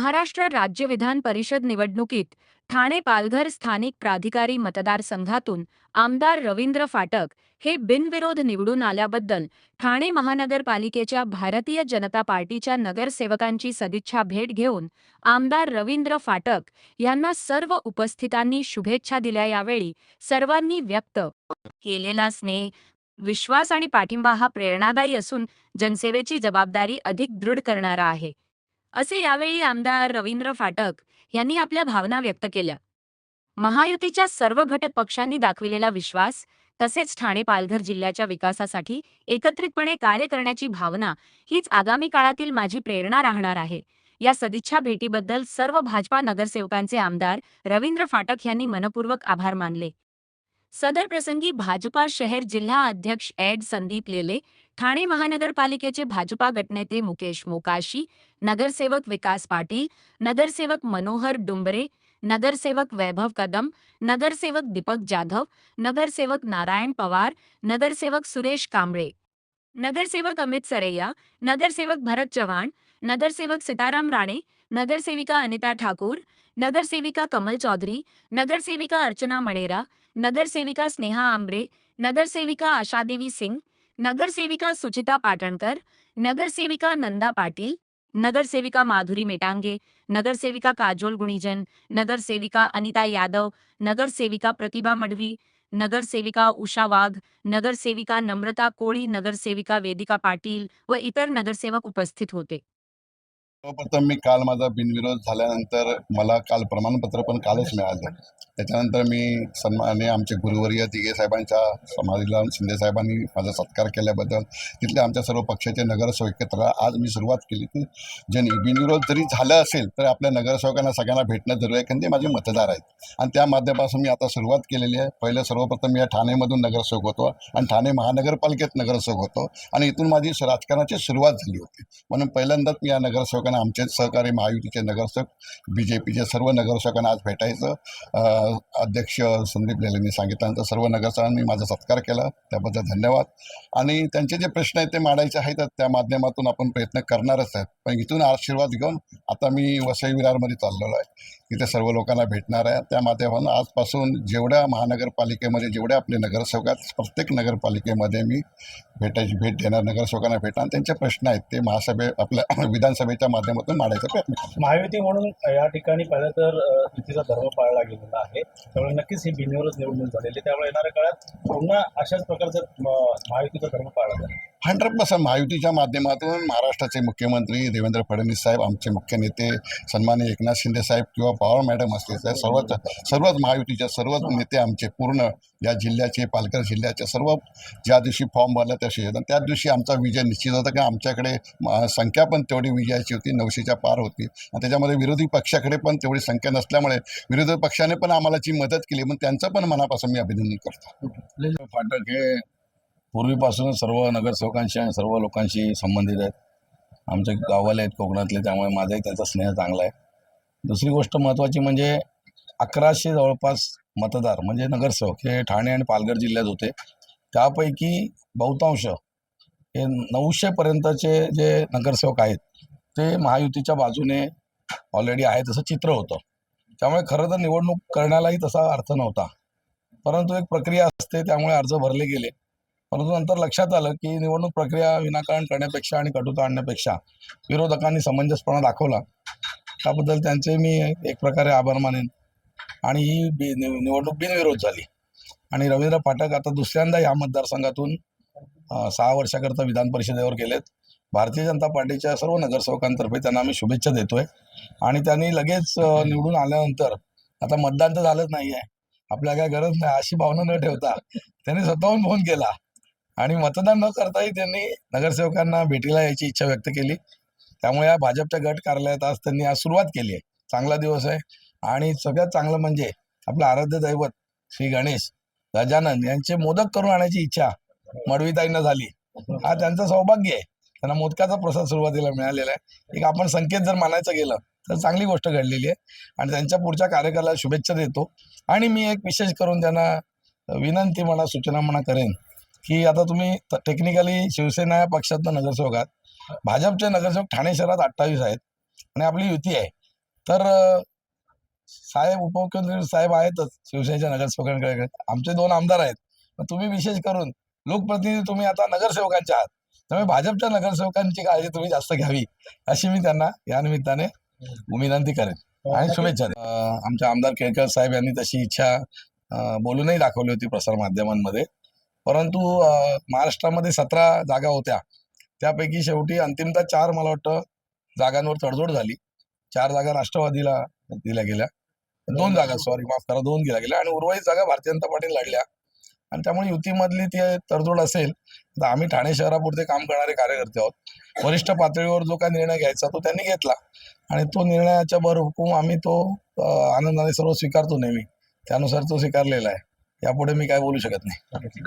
महाराष्ट्र राज्य विधान परिषद निवडणुकीत ठाणे पालघर स्थानिक प्राधिकारी मतदारसंघातून आमदार रवींद्र फाटक हे बिनविरोध निवडून आल्याबद्दल ठाणे महानगरपालिकेच्या भारतीय जनता पार्टीच्या नगरसेवकांची सदिच्छा भेट घेऊन आमदार रवींद्र फाटक यांना सर्व उपस्थितांनी शुभेच्छा दिल्या। यावेळी सर्वांनी व्यक्त केलेला स्नेह, विश्वास आणि पाठिंबा हा प्रेरणादायी असून जनसेवेची जबाबदारी अधिक दृढ करणारा आहे, असे यावेळी आमदार रवींद्र फाटक यांनी आपल्या भावना व्यक्त केल्या। महायुतीच्या सर्व घटक पक्षांनी दाखविलेला विश्वास तसेच ठाणे पालघर जिल्ह्याच्या विकासासाठी एकत्रितपणे कार्य करण्याची भावना हीच आगामी काळातील माझी प्रेरणा राहणार आहे। या सदिच्छा भेटीबद्दल सर्व भाजपा नगरसेवकांचे आमदार रवींद्र फाटक यांनी मनपूर्वक आभार मानले। सदर प्रसंगी भाजपा शहर जिल्हा अध्यक्ष एड संदीप लेले, ठाणे महानगरपालिकेचे भाजपा गटनेते मुकेश मोकाशी, नगरसेवक विकास पाटील, नगरसेवक मनोहर डुंबरे, नगरसेवक वैभव कदम, नगरसेवक दीपक जाधव, नगरसेवक नारायण पवार, नगरसेवक सुरेश कांबळे, नगरसेवक अमित सरैया, नगरसेवक भरत चव्हाण, नगरसेवक सीताराम राणे, नगरसेविका अनिता ठाकुर, नगरसेविका कमल चौधरी, नगरसेविका अर्चना मणेरा, नगरसेविका स्नेहा आंबरे, नगरसेविका आशादेवी सिंग, नगरसेविका सुचिता पाटणकर, नगरसेविका नंदा पाटील, नगरसेविका माधुरी मेटांगे, नगरसेविका काजोल गुणीजन, नगरसेविका अनिता यादव, नगरसेविका प्रतिभा मडवी, नगरसेविका उषा वाघ, नगरसेविका नम्रता कोळी, नगरसेविका वेदिका पाटील व इतर नगरसेवक उपस्थित होते। सर्वप्रथम मी काल माझा बिनविरोध झाल्यानंतर मला काल प्रमाणपत्र पण कालच मिळालं। त्याच्यानंतर मी सन्माननीय आमचे गुरुवर्य दिघे साहेबांच्या समाधीला शिंदे साहेबांनी माझा सत्कार केल्याबद्दल तिथले आमच्या सर्व पक्षाचे नगरसेवक एकत्र आज मी सुरुवात केली की जे बिनविरोध जरी झालं असेल तर आपल्या नगरसेवकांना सगळ्यांना भेटणं जरूर आहे, कारण ते माझे मतदार आहेत आणि त्या माध्यमापासून मी आता सुरुवात केलेली आहे। पहिलं सर्वप्रथम मी या ठाणेमधून नगरसेवक होतो आणि ठाणे महानगरपालिकेत नगरसेवक होतो आणि इथून माझी राजकारणाची सुरुवात झाली होती। म्हणून पहिल्यांदाच मी या नगरसेवकांना, आमचे सहकारी महायुतीचे नगरसेवक, बीजेपीचे सर्व नगरसेवकांना आज भेटायचं अध्यक्ष संदीप लेलेंनी सांगितल्यानंतर सर्व नगरसेवकांनी माझा सत्कार केला, त्याबद्दल धन्यवाद। आणि त्यांचे जे प्रश्न आहेत ते मांडायचे आहेत, त्या माध्यमातून आपण प्रयत्न करणारच आहेत। पण इथून आशीर्वाद घेऊन आता मी वसई विरारमध्ये चाललेलो आहे, तिथे सर्व लोकांना भेटणार आहे। त्या माध्यमातून आजपासून जेवढ्या महानगरपालिकेमध्ये जेवढे आपले नगरसेवक आहेत प्रत्येक नगरपालिकेमध्ये मी भेट देणार, नगरसेवकांना भेटणार, त्यांचे प्रश्न आहेत ते आपल्या विधानसभेच्या माध्यमातून मांडायचा प्रयत्न करणार। महायुती म्हणून या ठिकाणी पहिलं तर युतीचा धर्म पाळला गेलेला आहे, त्यामुळे नक्कीच ही बिनविरोध निवडणूक झालेली, त्यामुळे येणाऱ्या काळात पुन्हा अशाच प्रकारचं महायुतीचा धर्म पाळला जाईल। 100% महायुतीच्या माध्यमातून महाराष्ट्राचे मुख्यमंत्री देवेंद्र फडणवीस साहेब, आमचे मुख्य नेते सन्माननीय एकनाथ शिंदे साहेब किंवा पवार मॅडम असतील, सर्वच महायुतीचे सर्वच नेते आमचे पूर्ण या जिल्ह्याचे, पालघर जिल्ह्याचे सर्व ज्या दिवशी फॉर्म भरला त्या दिवशी, त्याच दिवशी आमचा विजय निश्चित होता, की आमच्याकडे संख्या पण तेवढी विजयाची होती, 900च्या पार होती आणि त्याच्यामध्ये विरोधी पक्षाकडे पण तेवढी संख्या नसल्यामुळे विरोधी पक्षाने पण आम्हाला जी मदत केली, मग त्यांचं पण मनापासून मी अभिनंदन करतो। फाटक हे पूर्वीपासूनच सर्व नगरसेवकांशी आणि सर्व लोकांशी संबंधित आहेत, आमचे गाववाले आहेत कोकणातले, त्यामुळे माझाही त्यांचा स्नेह चांगला आहे। दुसरी गोष्ट महत्त्वाची म्हणजे 1100 जवळपास मतदार म्हणजे नगरसेवक हे ठाणे आणि पालघर जिल्ह्यात होते, त्यापैकी बहुतांश हे 900पर्यंतचे जे नगरसेवक आहेत ते महायुतीच्या बाजूने ऑलरेडी आहेत असं चित्र होतं। त्यामुळे खरं तर निवडणूक करण्यालाही तसा अर्थ नव्हता, परंतु एक प्रक्रिया असते, त्यामुळे अर्ज भरले गेले। परंतु नंतर लक्षात आलं की निवडणूक प्रक्रिया विनाकारण करण्यापेक्षा आणि कटुता आणण्यापेक्षा विरोधकांनी समंजसपणा दाखवला, त्याबद्दल त्यांचे मी एक प्रकारे आभार मानेन आणि ही निवडणूक बिनविरोध झाली। आणि रवींद्र फाटक आता दुसऱ्यांदा या मतदारसंघातून 6 वर्षाकरता विधान परिषदेवर गेलेत। भारतीय जनता पार्टीच्या सर्व नगरसेवकांतर्फे त्यांना आम्ही शुभेच्छा देतोय आणि त्यांनी लगेच निवडून आल्यानंतर आता मतदान तर झालंच नाही आहे, आपल्या काय गरज नाही अशी भावना न ठेवता त्यांनी स्वतःहून फोन केला आणि मतदान न करताही त्यांनी नगरसेवकांना भेटीला यायची इच्छा व्यक्त केली। त्यामुळे या भाजपच्या गट कार्यालयात आज त्यांनी आज सुरुवात केली आहे, चांगला दिवस आहे। आणि सगळ्यात चांगलं म्हणजे आपलं आराध्य दैवत श्री गणेश गजानन यांचे मोदक करून आणायची इच्छा मडवीताईंना झाली, हा त्यांचं सौभाग्य आहे, त्यांना मोदकाचा प्रसाद सुरुवातीला मिळालेला आहे। एक आपण संकेत जर मानायचं गेलं तर चांगली गोष्ट घडलेली आहे आणि त्यांच्या पुढच्या कार्यकालाला शुभेच्छा देतो। आणि मी एक विशेष करून त्यांना विनंती म्हणा, सूचना म्हणा करेन की आता तुम्ही टेक्निकली शिवसेना या पक्षातनं नगरसेवक आहात, भाजपचे नगरसेवक ठाणे शहरात 28 आहेत आणि आपली युती आहे, तर साहेब उपमुख्यमंत्री साहेब आहेतच शिवसेनेच्या नगरसेवकांकडे. आमचे 2 आमदार आहेत. पण तुम्ही विशेष करून लोकप्रतिनिधी तुम्ही आता नगरसेवकांचे आहात, त्यामुळे भाजपच्या नगरसेवकांची काळजी तुम्ही जास्त घ्यावी अशी मी त्यांना या निमित्ताने विनंती करेन आणि शुभेच्छा देईन. आमचे आमदार केळकर साहेब यांनी तशी इच्छा बोलूनही दाखवली होती प्रसार माध्यमांमध्ये. परंतु महाराष्ट्रामध्ये 17 जागा होत्या, त्यापैकी शेवटी अंतिमतः 4 मला वाटतं जागांवर तडजोड झाली. 4 जागा राष्ट्रवादीला दिल्या गेल्या, 2 जागा माफ करा 2 दिल्या गेल्या आणि उर्वरित जागा भारतीय जनता पार्टी लढल्या. आणि त्यामुळे युतीमधली ती तडजोड असेल तर आम्ही ठाणे शहरापुरते काम करणारे कार्यकर्ते आहोत. वरिष्ठ पातळीवर जो काय निर्णय घ्यायचा तो त्यांनी घेतला आणि तो निर्णयाच्या भर हुकूम आम्ही तो आनंदाने सर्व स्वीकारतो नेहमी. त्यानुसार तो स्वीकारलेला आहे. यापुढे मी काय बोलू शकत नाही.